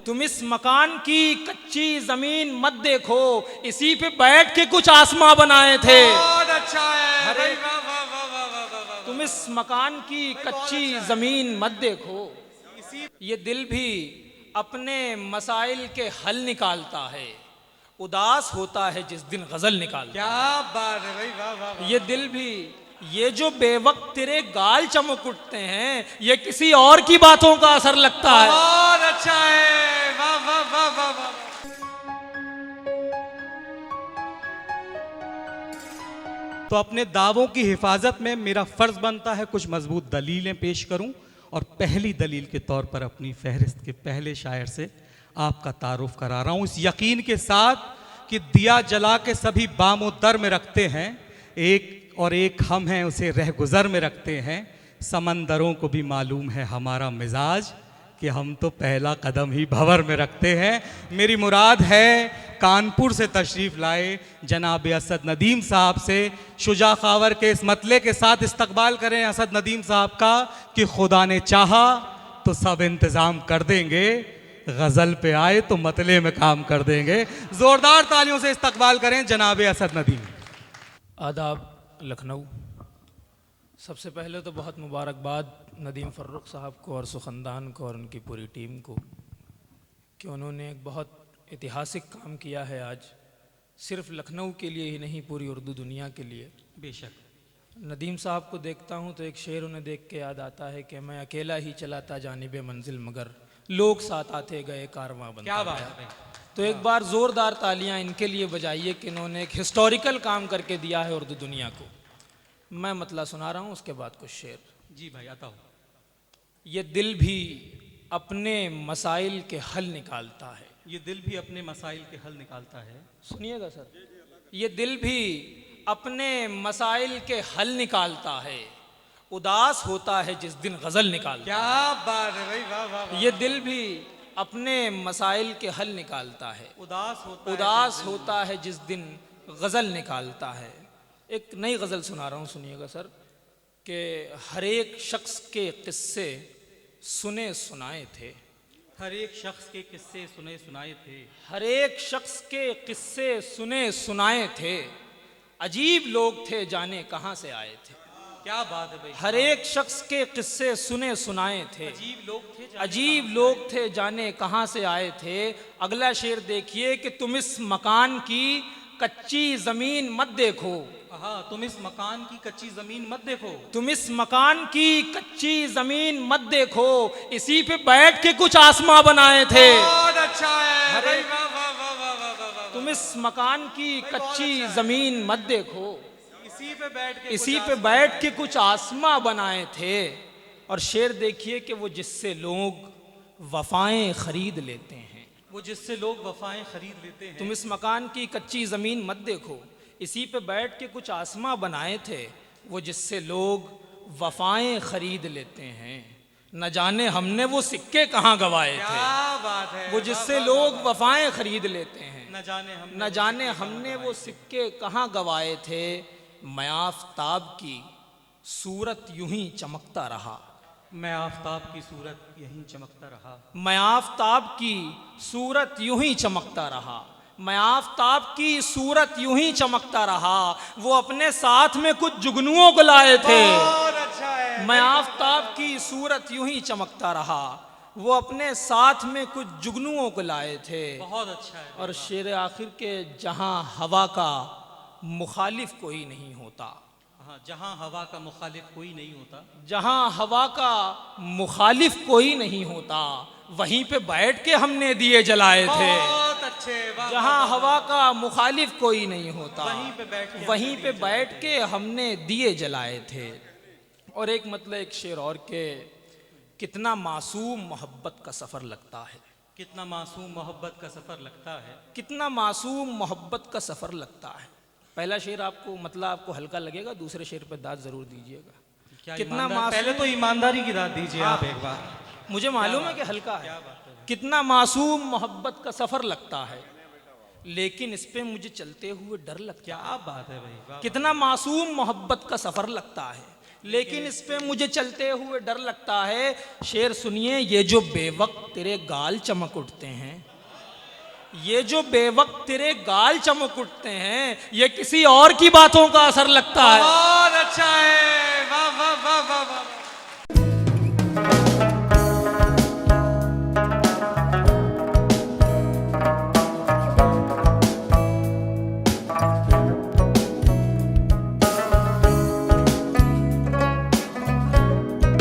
तुम इस मकान की कच्ची जमीन मत देखो, इसी पे बैठ के कुछ आसमां बनाए थे। बहुत अच्छा है अरे भाई, वाह वाह वाह वाह वाह वाह वाह। तुम इस मकान की कच्ची जमीन मत देखो, ये दिल भी अपने मसाइल के हल निकालता है, उदास होता है जिस दिन गजल निकालता क्या बात है भाई, वाह वाह है। वाह। ये दिल भी, ये जो बेवक्त तेरे गाल चमक उठते हैं, ये किसी और की बातों का असर लगता है। बहुत अच्छा है, वाह वाह वाह वाह वाह। तो अपने दावों की हिफाजत में मेरा फर्ज बनता है कुछ मजबूत दलीलें पेश करूं, और पहली दलील के तौर पर अपनी फहरिस्त के पहले शायर से आपका तारुफ करा रहा हूं, इस यकीन के साथ कि दिया जला के सभी बामो दर में रखते हैं, एक और एक हम हैं उसे रह गुजर में रखते हैं। समंदरों को भी मालूम है हमारा मिजाज कि हम तो पहला कदम ही भंवर में रखते हैं। मेरी मुराद है कानपुर से तशरीफ़ लाए जनाब असद नदीम साहब से, शुजा खावर के इस मतले के साथ इस्तकबाल करें असद नदीम साहब का कि खुदा ने चाहा तो सब इंतज़ाम कर देंगे, गज़ल पे आए तो मतले में काम कर देंगे। ज़ोरदार तालियों से इस्तकबाल करें जनाब असद नदीम। आदाब लखनऊ। सबसे पहले तो बहुत मुबारकबाद नदीम फ़र्रुख साहब को और सुखंदान को और उनकी पूरी टीम को कि उन्होंने एक बहुत ऐतिहासिक काम किया है आज, सिर्फ लखनऊ के लिए ही नहीं पूरी उर्दू दुनिया के लिए। बेशक। नदीम साहब को देखता हूँ तो एक शेर उन्हें देख के याद आता है कि मैं अकेला ही चलाता जानिबे मंजिल मगर लोग साथ आते गए कारवां बनता क्या बात गया। है। तो एक बार ज़ोरदार तालियां इनके लिए बजाइए कि इन्होंने एक हिस्टोरिकल काम करके दिया है उर्दू दुनिया को। मैं मतला सुना रहा हूँ, उसके बाद कुछ शेर। जी भाई आता हूँ। ये दिल भी अपने मसाइल के हल निकालता है। ये दिल भी अपने मसाइल के हल निकालता है। सुनिएगा सर, ये दिल भी अपने मसाइल के हल निकालता है, उदास होता है जिस दिन गज़ल निकालता है। क्या बात है भाई, वाह वाह वाह। ये दिल भी अपने मसाइल के हल निकालता है, उदास होता है जिस दिन गज़ल निकालता है। एक नई गज़ल सुना रहा हूँ, सुनिएगा सर, कि हर एक शख्स के किस्से सुने सुनाए थे। हर एक शख्स के किस्से सुने सुनाए थे। हर एक शख्स के किस्से सुने सुनाए थे, अजीब लोग थे जाने कहाँ से आए थे। क्या बात है भाई। हर एक शख्स के किस्से सुने सुनाए थे, अजीब लोग थे जाने कहाँ से आए थे। अगला शेर देखिए कि तुम इस मकान की कच्ची जमीन मत देखो। हाँ, तुम इस मकान की कच्ची जमीन मत देखो। तुम इस मकान की कच्ची जमीन मत देखो, इसी पे बैठ के कुछ आसमां बनाए थे। बहुत अच्छा है अरे भाई, वाह वाह वाह वाह वाह वाह वाह। तुम इस मकान की कच्ची जमीन मत देखो, इसी पे बैठ के कुछ आसमां बनाए थे। और शेर देखिए कि वो जिससे लोग वफाएं खरीद लेते हैं। वो जिससे लोग वफाएं खरीद लेते हैं। तुम इस मकान की कच्ची ज़मीन मत देखो, इसी पे बैठ के कुछ आसमां बनाए थे, वो जिससे लोग वफाएं खरीद लेते हैं। न जाने हमने वो सिक्के कहाँ गवाए थे। क्या बात है। वो जिससे लोग वफाएं खरीद लेते हैं, न जाने हमने वो सिक्के कहाँ गवाए थे। मैं आफताब की सूरत यूं ही चमकता रहा। मैं आफताब की सूरत यहीं चमकता रहा। मैं आफताब की सूरत यूं ही चमकता रहा। मैं आफताब की सूरत यूं ही चमकता रहा। वो अपने साथ में कुछ जुगनुओं को लाए थे। बहुत अच्छा है। मैं आफताब की सूरत यूं ही चमकता रहा। वो अपने साथ में कुछ जुगनुओं को लाए थे। बहुत अच्छा है। और शेर आखिर के जहां हवा का मुखालिफ कोई नहीं होता। हाँ, जहाँ हवा का मुखालिफ कोई नहीं होता। जहां हवा का मुखालिफ कोई नहीं होता, वहीं पे बैठ के हमने दिए जलाए थे। बहुत अच्छे। जहां हवा का मुखालिफ कोई नहीं होता, वहीं पे बैठ के हमने दिए जलाए थे। और एक मतलब एक शेर और के कितना मासूम मोहब्बत का सफ़र लगता है। कितना मासूम मोहब्बत का सफ़र लगता है। कितना मासूम मोहब्बत का सफ़र लगता है। पहला शेर आपको मतलब आपको हल्का लगेगा, दूसरे शेर पे दाद जरूर दीजिएगा। कितना पहले तो ईमानदारी की दाद दीजिए आप एक बार। मुझे मालूम है कि हल्का है। कितना मासूम मोहब्बत का सफ़र लगता है, लेकिन इस पे मुझे चलते हुए डर लगता है। क्या बात है भाई। कितना मासूम मोहब्बत का सफ़र लगता है, लेकिन इस पे मुझे चलते हुए डर लगता है। शेर सुनिए, ये जो बेवक्त तेरे गाल चमक उठते हैं, ये जो बेवक्त तेरे गाल चमक उठते हैं, ये किसी और की बातों का असर लगता है। बहुत अच्छा है,